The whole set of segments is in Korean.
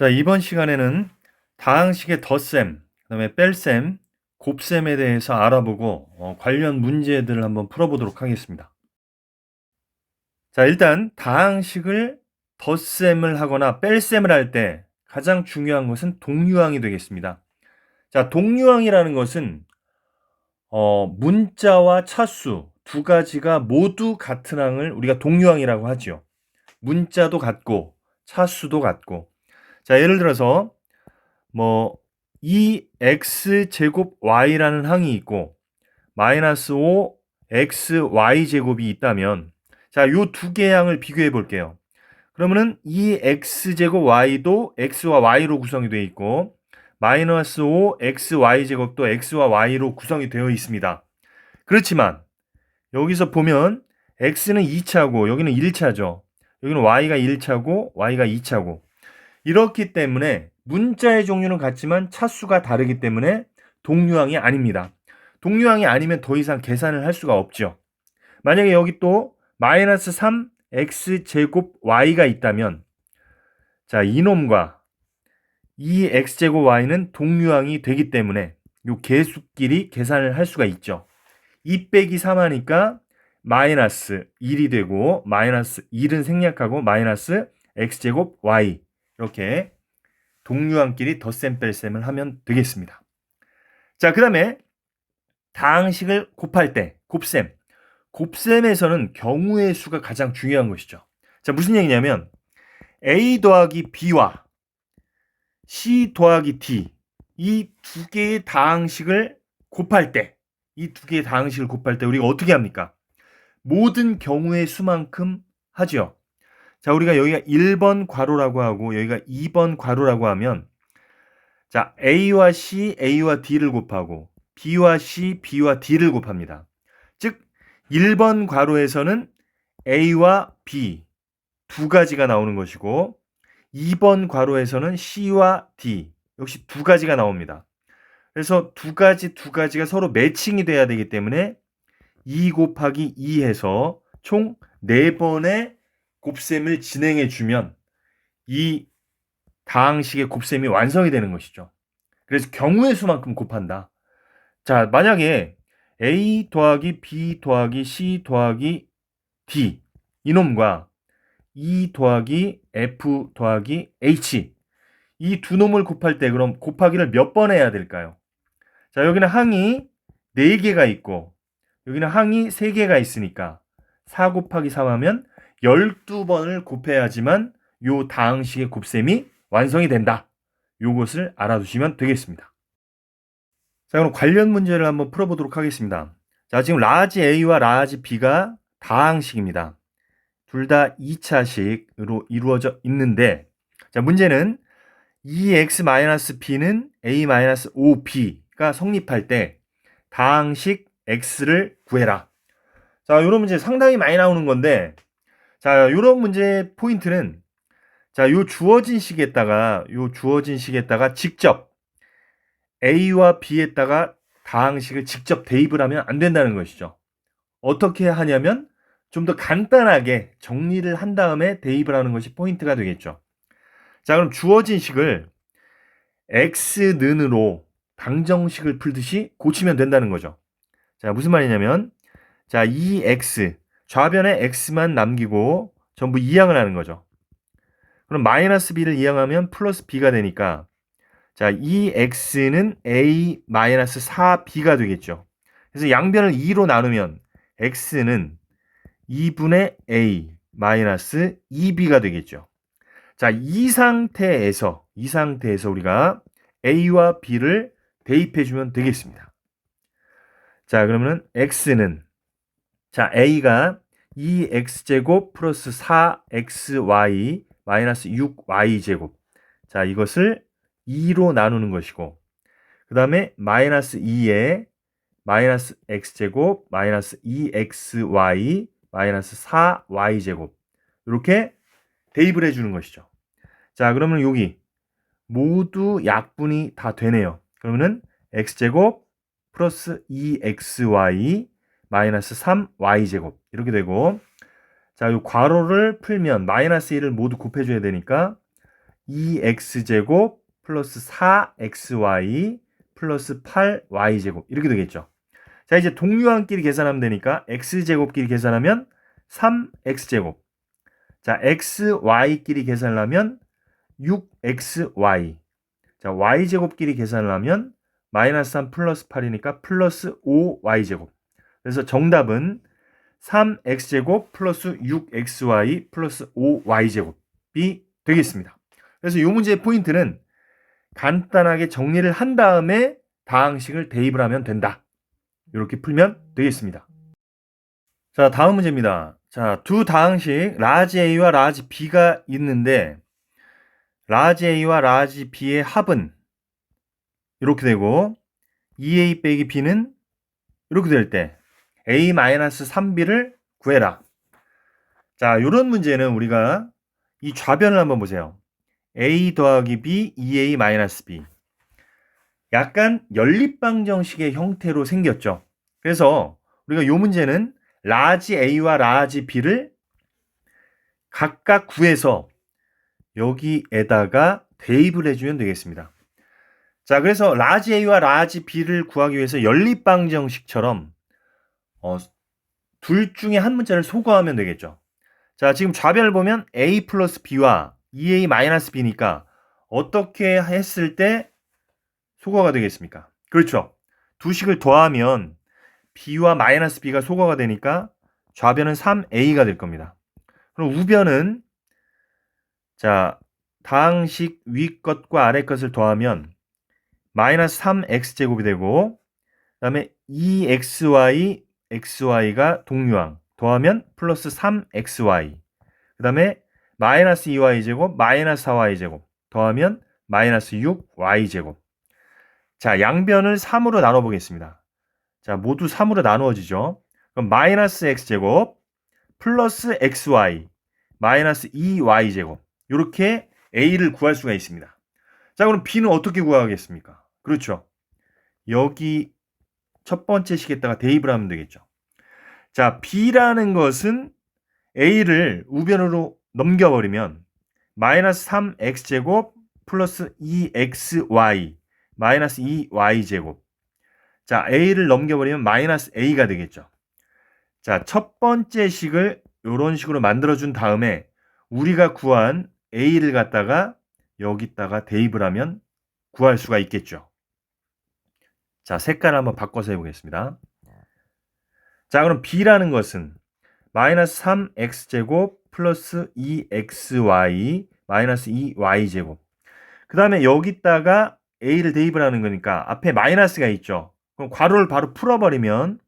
자, 이번 시간에는 다항식의 덧셈, 그다음에 뺄셈, 곱셈에 대해서 알아보고 관련 문제들을 한번 풀어보도록 하겠습니다. 자, 일단 다항식을 덧셈을 하거나 뺄셈을 할 때 가장 중요한 것은 동류항이 되겠습니다. 자, 동류항이라는 것은 문자와 차수 두 가지가 모두 같은 항을 우리가 동류항이라고 하죠. 문자도 같고 차수도 같고. 자, 예를 들어서 뭐 2x y라는 항이 있고 마이너스 5xy 제곱이 있다면, 자, 요 두 개의 항을 비교해 볼게요. 그러면은 2x y도 x와 y로 구성이 되어 있고 마이너스 5xy 제곱도 x와 y로 구성이 되어 있습니다. 그렇지만 여기서 보면 x는 2차고 여기는 1차죠. 여기는 y가 1차고 y가 2차고, 이렇기 때문에 문자의 종류는 같지만 차수가 다르기 때문에 동류항이 아닙니다. 동류항이 아니면 더 이상 계산을 할 수가 없죠. 만약에 여기 또 마이너스 3x 제곱 y가 있다면, 자, 이놈과 이 x 제곱 y는 동류항이 되기 때문에 이 개수끼리 계산을 할 수가 있죠. 2 빼기 3 하니까 마이너스 1이 되고 마이너스 1은 생략하고 마이너스 x 제곱 y, 이렇게 동류항끼리 덧셈 뺄셈을 하면 되겠습니다. 자, 그 다음에 다항식을 곱할 때 곱셈. 곱셈에서는 경우의 수가 가장 중요한 것이죠. 자, 무슨 얘기냐면 a 더하기 b와 c 더하기 d, 이 두 개의 다항식을 곱할 때, 우리가 어떻게 합니까? 모든 경우의 수만큼 하죠. 자, 우리가 여기가 1번 괄호라고 하고 여기가 2번 괄호라고 하면, 자, A와 C, A와 D를 곱하고 B와 C, B와 D를 곱합니다. 즉 1번 괄호에서는 A와 B 두 가지가 나오는 것이고 2번 괄호에서는 C와 D 역시 두 가지가 나옵니다. 그래서 두 가지가 서로 매칭이 돼야 되기 때문에 2 곱하기 2 해서 총 4번의 곱셈을 진행해 주면 이 다항식의 곱셈이 완성이 되는 것이죠. 그래서 경우의 수만큼 곱한다. 자, 만약에 A 더하기 B 더하기 C 더하기 D 이놈과 E 더하기 F 더하기 H, 이 두 놈을 곱할 때 그럼 곱하기를 몇 번 해야 될까요? 자, 여기는 항이 4개가 있고 여기는 항이 3개가 있으니까 4 곱하기 3 하면 12번을 곱해야지만 요 다항식의 곱셈이 완성이 된다. 요것을 알아두시면 되겠습니다. 자, 그럼 관련 문제를 한번 풀어보도록 하겠습니다. 자, 지금 라지 A와 라지 B가 다항식입니다. 둘 다 2차식으로 이루어져 있는데, 자, 문제는 2x-b는 a-5b가 성립할 때 다항식 x를 구해라. 자, 이런 문제 상당히 많이 나오는 건데, 자, 이런 문제의 포인트는, 자, 요 주어진 식에다가 직접 A와 B에다가 다항식을 직접 대입을 하면 안 된다는 것이죠. 어떻게 하냐면 좀 더 간단하게 정리를 한 다음에 대입을 하는 것이 포인트가 되겠죠. 자, 그럼 주어진 식을 x는으로 방정식을 풀듯이 고치면 된다는 거죠. 자, 무슨 말이냐면, 자, 2x 좌변에 x만 남기고 전부 이항을 하는 거죠. 그럼 마이너스 b를 이항하면 플러스 b가 되니까, 자, 이 x는 a-4b가 되겠죠. 그래서 양변을 2로 나누면 x는 2분의 a-2b가 되겠죠. 자, 이 상태에서 우리가 a와 b를 대입해 주면 되겠습니다. 자, 그러면은 x는, 자, a가 2x제곱 플러스 4xy 마이너스 6y제곱. 자, 이것을 2로 나누는 것이고, 그 다음에 마이너스 2에 마이너스 x제곱 마이너스 2xy 마이너스 4y제곱, 이렇게 대입을 해주는 것이죠. 자, 그러면 여기 모두 약분이 다 되네요. 그러면은 x제곱 플러스 2xy 마이너스 3y제곱 이렇게 되고, 자, 이 괄호를 풀면 마이너스 1을 모두 곱해줘야 되니까 2x제곱 플러스 4xy 플러스 8y제곱 이렇게 되겠죠. 자, 이제 동류항끼리 계산하면 되니까 x제곱끼리 계산하면 3x제곱. 자, xy끼리 계산을 하면 6xy. 자, y제곱끼리 계산을 하면 마이너스 3 플러스 8이니까 플러스 5y제곱. 그래서 정답은 3x제곱 플러스 6xy 플러스 5y제곱이 되겠습니다. 그래서 이 문제의 포인트는 간단하게 정리를 한 다음에 다항식을 대입을 하면 된다. 이렇게 풀면 되겠습니다. 자, 다음 문제입니다. 자, 두 다항식 라지 A와 라지 B가 있는데 라지 A와 라지 B의 합은 이렇게 되고 2A 빼기 B는 이렇게 될 때 A-3B를 구해라. 자, 이런 문제는 우리가 이 좌변을 한번 보세요. A 더하기 B, 2A-B. 약간 연립방정식의 형태로 생겼죠. 그래서 우리가 이 문제는 라지 A와 라지 B를 각각 구해서 여기에다가 대입을 해주면 되겠습니다. 자, 그래서 라지 A와 라지 B를 구하기 위해서 연립방정식처럼 둘 중에 한 문자를 소거하면 되겠죠. 자, 지금 좌변을 보면 A 플러스 B와 2A 마이너스 B니까 어떻게 했을 때 소거가 되겠습니까? 그렇죠. 두 식을 더하면 B와 마이너스 B가 소거가 되니까 좌변은 3A가 될 겁니다. 그럼 우변은 자, 다항식 위 것과 아래 것을 더하면 마이너스 3x제곱이 되고 그 다음에 2xy, xy가 동류항 더하면 플러스 3xy 그 다음에 마이너스 2y제곱, 마이너스 4y제곱 더하면 마이너스 6y제곱. 자, 양변을 3으로 나눠보겠습니다. 자, 모두 3으로 나누어지죠. 그럼 마이너스 x제곱 플러스 xy 마이너스 2y제곱 이렇게 a를 구할 수가 있습니다. 자, 그럼 b는 어떻게 구하겠습니까? 그렇죠. 여기 첫 번째 식에다가 대입을 하면 되겠죠. 자, b라는 것은 a를 우변으로 넘겨버리면 마이너스 3x제곱 플러스 2xy 마이너스 2y제곱. 자, a를 넘겨버리면 마이너스 a가 되겠죠. 자, 첫 번째 식을 이런 식으로 만들어준 다음에 우리가 구한 a를 갖다가 여기다가 대입을 하면 구할 수가 있겠죠. 자, 색깔을 한번 바꿔서 해보겠습니다. 자, 그럼 b라는 것은 마이너스 3x제곱 플러스 2xy 마이너스 2y제곱. 그 다음에 여기다가 a를 대입을 하는 거니까 앞에 마이너스가 있죠. 그럼 괄호를 바로 풀어버리면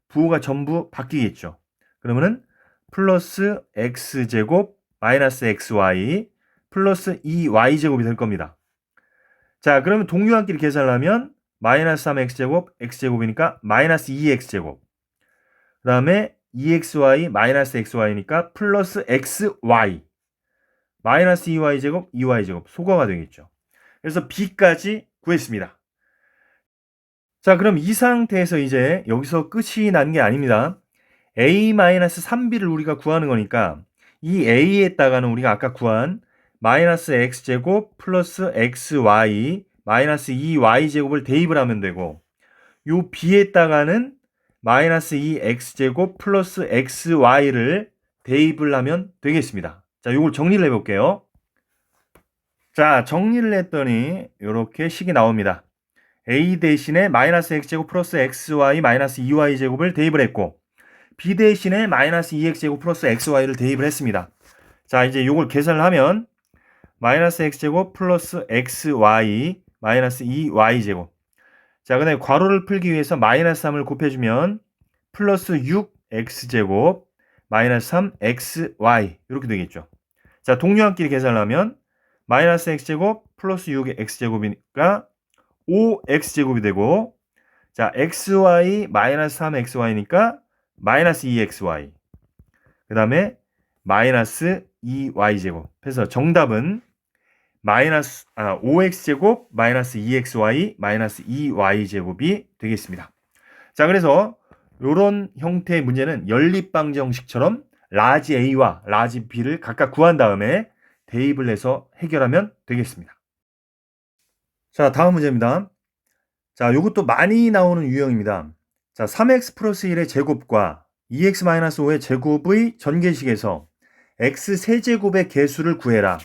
부호가 전부 바뀌겠죠. 그러면은 플러스 x제곱 마이너스 xy 플러스 2y제곱이 될 겁니다. 자, 그러면 동류항끼리 계산을 하면 마이너스 3x제곱 x제곱이니까 마이너스 2x제곱 그 다음에 2xy 마이너스 xy니까 플러스 xy 마이너스 2y제곱 2y제곱 소거가 되겠죠. 그래서 b까지 구했습니다. 자, 그럼 이 상태에서 이제 여기서 끝이 난 게 아닙니다. a-3b를 우리가 구하는 거니까 이 a에다가는 우리가 아까 구한 마이너스 x제곱 플러스 xy 마이너스 2y제곱을 대입을 하면 되고 요 b에다가는 마이너스 2x제곱 플러스 xy를 대입을 하면 되겠습니다. 자, 요걸 정리를 해볼게요. 자, 정리를 했더니 이렇게 식이 나옵니다. a 대신에 마이너스 x제곱 플러스 xy 마이너스 2y제곱을 대입을 했고 b 대신에 마이너스 2x제곱 플러스 xy를 대입을 했습니다. 자, 이제 요걸 계산을 하면 마이너스 x제곱 플러스 xy 마이너스 2y제곱. 자, 그 다음에 괄호를 풀기 위해서 마이너스 3을 곱해주면 플러스 6x제곱 마이너스 3xy 이렇게 되겠죠. 자, 동류항끼리 계산을 하면 마이너스 x제곱 플러스 6x제곱이니까 5x제곱이 되고 자, xy 마이너스 3xy니까 마이너스 2xy 그 다음에 마이너스 2y제곱 해서 정답은 마이너스 5x제곱 마이너스 2xy 마이너스 2y제곱이 되겠습니다. 자, 그래서 이런 형태의 문제는 연립방정식처럼 라지 A와 라지 B를 각각 구한 다음에 대입을 해서 해결하면 되겠습니다. 자, 다음 문제입니다. 자, 요것도 많이 나오는 유형입니다. 자, 3x 플러스 1의 제곱과 2x-5의 제곱의 전개식에서 x 세제곱의 개수를 구해라.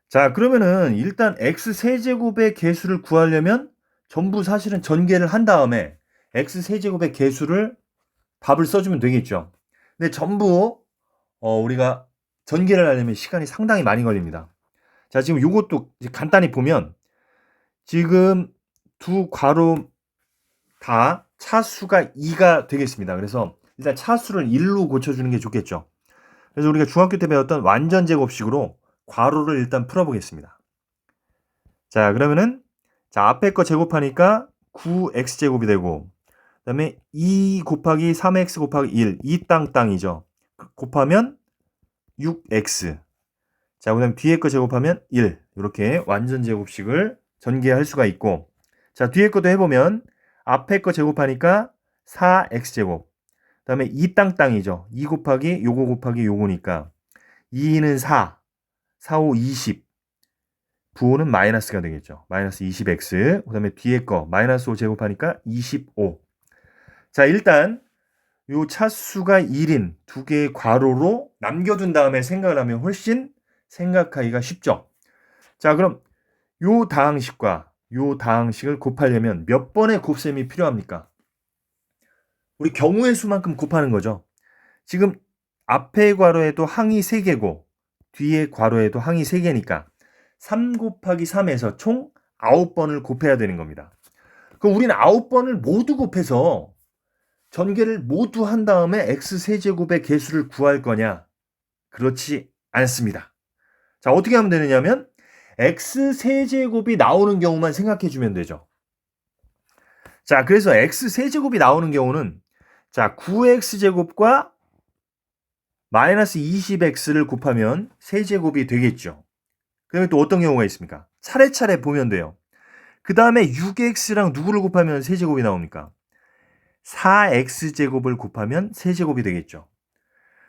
자, 그러면은 일단 x 세제곱의 개수를 구하려면 전부 사실은 전개를 한 다음에 x 세제곱의 개수를 답을 써주면 되겠죠. 근데 전부 우리가 전개를 하려면 시간이 상당히 많이 걸립니다. 자, 지금 요것도 간단히 보면 지금 두 괄호 다 차수가 2가 되겠습니다. 그래서 일단 차수를 1로 고쳐주는 게 좋겠죠. 그래서 우리가 중학교 때 배웠던 완전 제곱식으로 괄호를 일단 풀어보겠습니다. 자, 그러면은 자, 앞에 거 제곱하니까 9x제곱이 되고 그 다음에 2 곱하기 3x 곱하기 1 이 땅땅이죠. 곱하면 6x. 자, 그 다음에 뒤에 거 제곱하면 1. 이렇게 완전 제곱식을 전개할 수가 있고 자, 뒤에 것도 해보면 앞에 거 제곱하니까 4x제곱. 그 다음에 2 땅땅이죠. 2 곱하기 요거 곱하기 요거니까 2는 4, 4, 5, 20. 부호는 마이너스가 되겠죠. 마이너스 20x. 그 다음에 뒤에 거 마이너스 5 제곱하니까 25. 자, 일단 요 차수가 1인 두 개의 괄호로 남겨둔 다음에 생각을 하면 훨씬 생각하기가 쉽죠. 자, 그럼 요 다항식과 요 다항식을 곱하려면 몇 번의 곱셈이 필요합니까? 우리 경우의 수만큼 곱하는 거죠. 지금 앞에 괄호에도 항이 3개고 뒤에 괄호에도 항이 3개니까 3 곱하기 3에서 총 9번을 곱해야 되는 겁니다. 그럼 우리는 9번을 모두 곱해서 전개를 모두 한 다음에 x세제곱의 개수를 구할 거냐? 그렇지 않습니다. 자, 어떻게 하면 되느냐면 x세제곱이 나오는 경우만 생각해 주면 되죠. 자, 그래서 x세제곱이 나오는 경우는 자, 9x제곱과 마이너스 20x를 곱하면 세제곱이 되겠죠. 그러면 또 어떤 경우가 있습니까? 차례차례 보면 돼요. 그 다음에 6x랑 누구를 곱하면 세제곱이 나옵니까? 4x제곱을 곱하면 세제곱이 되겠죠.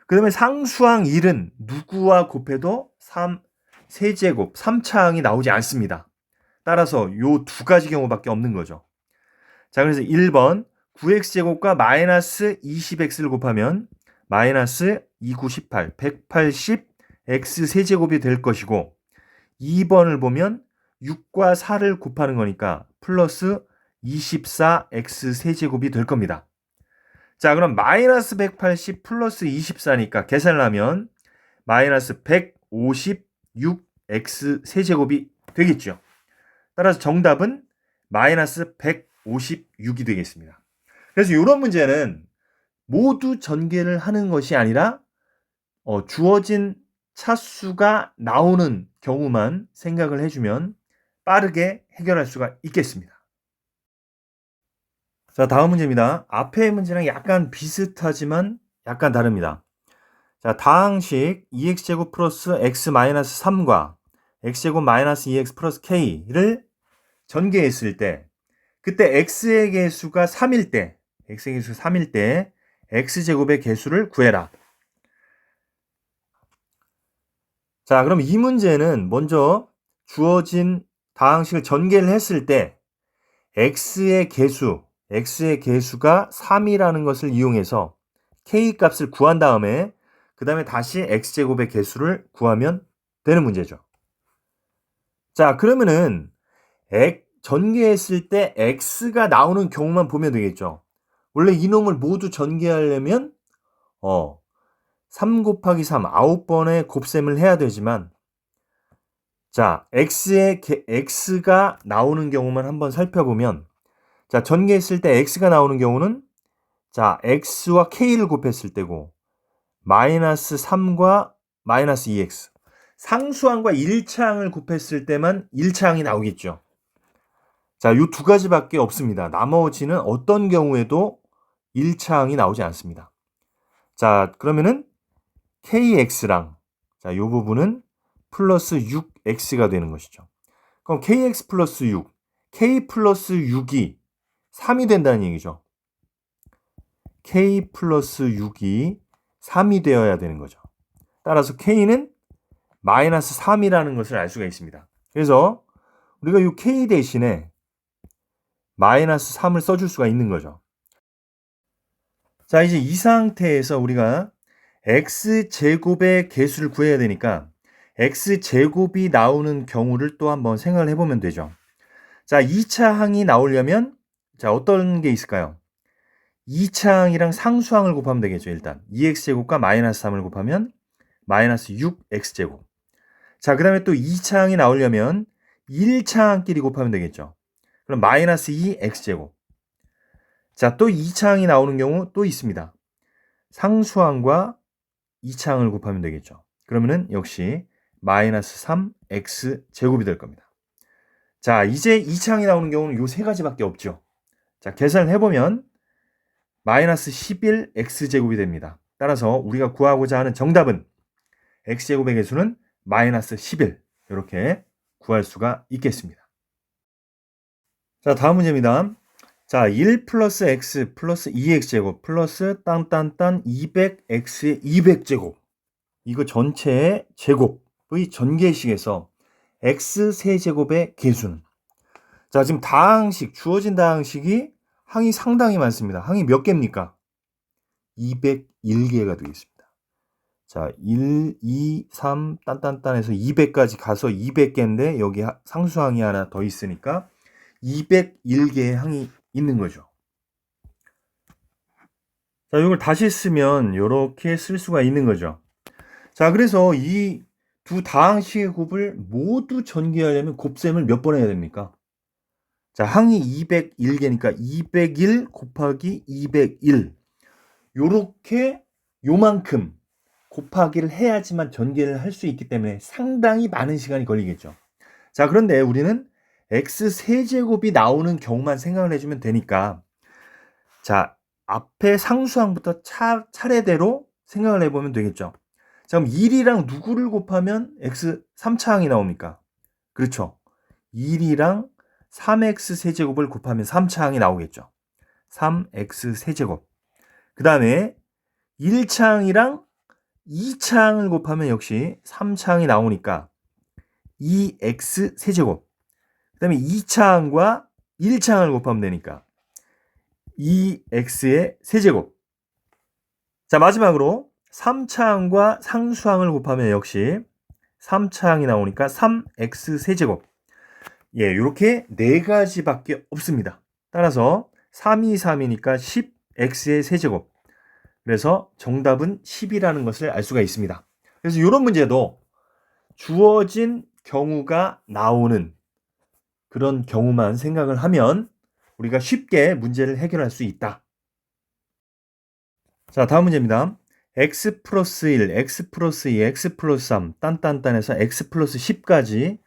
그 다음에 상수항 1은 누구와 곱해도 3세제곱, 3차항이 나오지 않습니다. 따라서 요 두 가지 경우밖에 없는 거죠. 자, 그래서 1번 9x제곱과 마이너스 20x를 곱하면 마이너스 29, 18, 180x 세제곱이 될 것이고 2번을 보면 6과 4를 곱하는 거니까 플러스 24x 세제곱이 될 겁니다. 자, 그럼 마이너스 180 플러스 24니까 계산을 하면 마이너스 156x 세제곱이 되겠죠. 따라서 정답은 마이너스 156이 되겠습니다. 그래서 이런 문제는 모두 전개를 하는 것이 아니라 주어진 차수가 나오는 경우만 생각을 해주면 빠르게 해결할 수가 있겠습니다. 자, 다음 문제입니다. 앞의 문제랑 약간 비슷하지만 약간 다릅니다. 자, 다항식 2x제곱 플러스 x-3과 x제곱 마이너스 2x 플러스 k를 전개했을 때 그때 x의 개수가 3일 때 x제곱의 개수를 구해라. 자, 그럼 이 문제는 먼저 주어진 다항식을 전개를 했을 때 x의 개수가 3이라는 것을 이용해서 k 값을 구한 다음에 그 다음에 다시 x제곱의 개수를 구하면 되는 문제죠. 자, 그러면은 전개했을 때 x가 나오는 경우만 보면 되겠죠. 원래 이놈을 모두 전개하려면 3 곱하기 3 9번의 곱셈을 해야 되지만 자, x가 나오는 경우만 한번 살펴보면 자, 전개했을 때 x가 나오는 경우는 자, x와 k를 곱했을 때고 마이너스 3과 마이너스 2x 상수항과 1차항을 곱했을 때만 1차항이 나오겠죠. 자, 요 두 가지밖에 없습니다. 나머지는 어떤 경우에도 1차항이 나오지 않습니다. 자, 그러면은 kx랑 자, 요 부분은 플러스 6x가 되는 것이죠. 그럼 kx 플러스 6, k 플러스 6이 3이 된다는 얘기죠. k 플러스 6이 3이 되어야 되는 거죠. 따라서 k는 마이너스 3이라는 것을 알 수가 있습니다. 그래서 우리가 이 k 대신에 마이너스 3을 써줄 수가 있는 거죠. 자, 이제 이 상태에서 우리가 x제곱의 개수를 구해야 되니까 x제곱이 나오는 경우를 또 한번 생각을 해보면 되죠. 자, 2차 항이 나오려면 자, 어떤 게 있을까요? 2차 항이랑 상수항을 곱하면 되겠죠. 일단 2x제곱과 마이너스 3을 곱하면 마이너스 6x제곱. 자, 그 다음에 또 2차 항이 나오려면 1차 항끼리 곱하면 되겠죠. 그럼 마이너스 2x제곱. 자, 또 2차 항이 나오는 경우 또 있습니다. 상수항과 2차 항을 곱하면 되겠죠. 그러면은 역시 마이너스 3x제곱이 될 겁니다. 자, 이제 2차 항이 나오는 경우는 요 세 가지밖에 없죠. 자, 계산을 해보면 마이너스 11x제곱이 됩니다. 따라서 우리가 구하고자 하는 정답은 x제곱의 개수는 마이너스 11 이렇게 구할 수가 있겠습니다. 자, 다음 문제입니다. 자, 1 플러스 x 플러스 2x제곱 플러스 딴딴딴 200x의 200제곱 이거 전체의 제곱의 전개식에서 x 세제곱의 개수는 자, 지금 다항식 주어진 다항식이 항이 상당히 많습니다. 항이 몇 개입니까? 201개가 되겠습니다. 자, 1, 2, 3 딴딴딴해서 200까지 가서 200개인데 여기 상수항이 하나 더 있으니까 201개의 항이 있는 거죠. 자, 이걸 다시 쓰면 이렇게 쓸 수가 있는 거죠. 자, 그래서 이 두 다항식의 곱을 모두 전개하려면 곱셈을 몇 번 해야 됩니까? 자, 항이 201개니까 201 곱하기 201 요렇게 요만큼 곱하기를 해야지만 전개를 할 수 있기 때문에 상당히 많은 시간이 걸리겠죠. 자, 그런데 우리는 x세제곱이 나오는 경우만 생각을 해주면 되니까 자, 앞에 상수항부터 차례대로 생각을 해보면 되겠죠. 자, 그럼 1이랑 누구를 곱하면 x 3차항이 나옵니까? 그렇죠. 1이랑 3x 세제곱을 곱하면 3차항이 나오겠죠. 3x 세제곱. 그 다음에 1차항이랑 2차항을 곱하면 역시 3차항이 나오니까 2x 세제곱. 그 다음에 2차항과 1차항을 곱하면 되니까 2x의 세제곱. 자, 마지막으로 3차항과 상수항을 곱하면 역시 3차항이 나오니까 3x 세제곱. 예, 이렇게 네 가지밖에 없습니다. 따라서 3이 3이니까 10x의 세제곱. 그래서 정답은 10이라는 것을 알 수가 있습니다. 그래서 이런 문제도 주어진 경우가 나오는 그런 경우만 생각을 하면 우리가 쉽게 문제를 해결할 수 있다. 자, 다음 문제입니다. x 플러스 1, x 플러스 2, x 플러스 3, 딴딴딴해서 x 플러스 10까지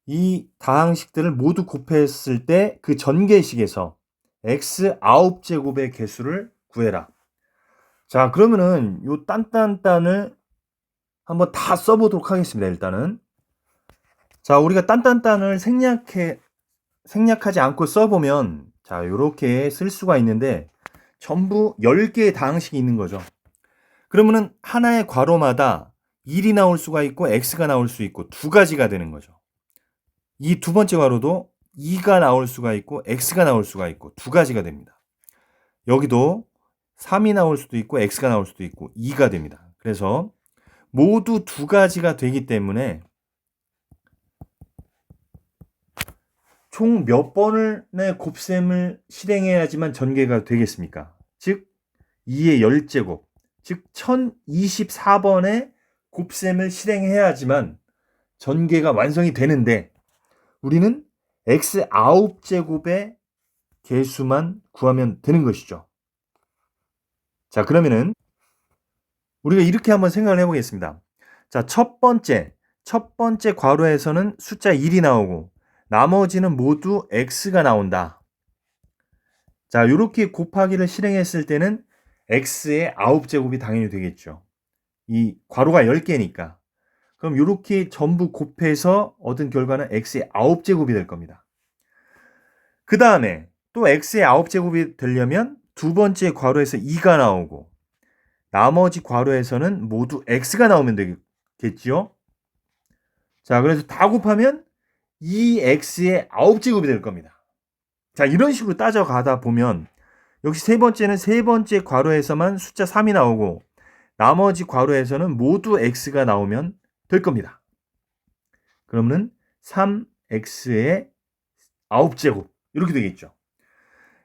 이 다항식들을 모두 곱했을 때 그 전개식에서 x 9제곱의 개수를 구해라. 자, 그러면은 요 딴딴딴을 한번 다 써보도록 하겠습니다. 일단은 자, 우리가 딴딴딴을 생략하지 않고 써보면 자, 요렇게 쓸 수가 있는데 전부 10개의 다항식이 있는 거죠. 그러면은 하나의 괄호마다 1이 나올 수가 있고 x가 나올 수 있고 두 가지가 되는 거죠. 이 두 번째 괄호도 2가 나올 수가 있고 x가 나올 수가 있고 두 가지가 됩니다. 여기도 3이 나올 수도 있고 x가 나올 수도 있고 2가 됩니다. 그래서 모두 두 가지가 되기 때문에 총 몇 번의 곱셈을 실행해야지만 전개가 되겠습니까? 즉 2의 10제곱, 즉 1024번의 곱셈을 실행해야지만 전개가 완성이 되는데 우리는 x 9제곱의 개수만 구하면 되는 것이죠. 자, 그러면은 우리가 이렇게 한번 생각을 해보겠습니다. 자, 첫 번째 괄호에서는 숫자 1이 나오고 나머지는 모두 x가 나온다. 자, 이렇게 곱하기를 실행했을 때는 x의 9제곱이 당연히 되겠죠. 이 괄호가 10개니까. 그럼 이렇게 전부 곱해서 얻은 결과는 x의 9제곱이 될 겁니다. 그 다음에 또 x의 9제곱이 되려면 두 번째 괄호에서 2가 나오고 나머지 괄호에서는 모두 x가 나오면 되겠죠. 자, 그래서 다 곱하면 2x의 9제곱이 될 겁니다. 자, 이런 식으로 따져가다 보면 역시 세 번째는 세 번째 괄호에서만 숫자 3이 나오고 나머지 괄호에서는 모두 x가 나오면 될 겁니다. 그러면은 3x의 9제곱 이렇게 되겠죠.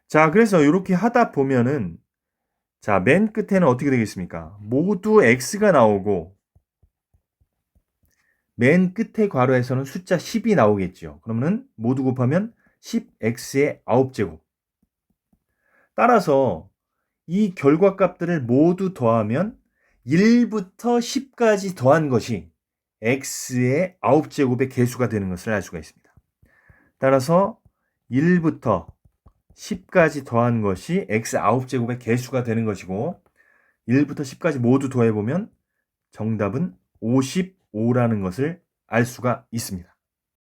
자, 그래서 이렇게 하다 보면은 자, 맨 끝에는 어떻게 되겠습니까? 모두 x가 나오고 맨 끝에 괄호에서는 숫자 10이 나오겠죠. 그러면은 모두 곱하면 10x의 9제곱. 따라서 이 결과값들을 모두 더하면 1부터 10까지 더한 것이 x의 9제곱의 개수가 되는 것을 알 수가 있습니다. 따라서 1부터 10까지 더한 것이 x 9제곱의 개수가 되는 것이고 1부터 10까지 모두 더해보면 정답은 55라는 것을 알 수가 있습니다.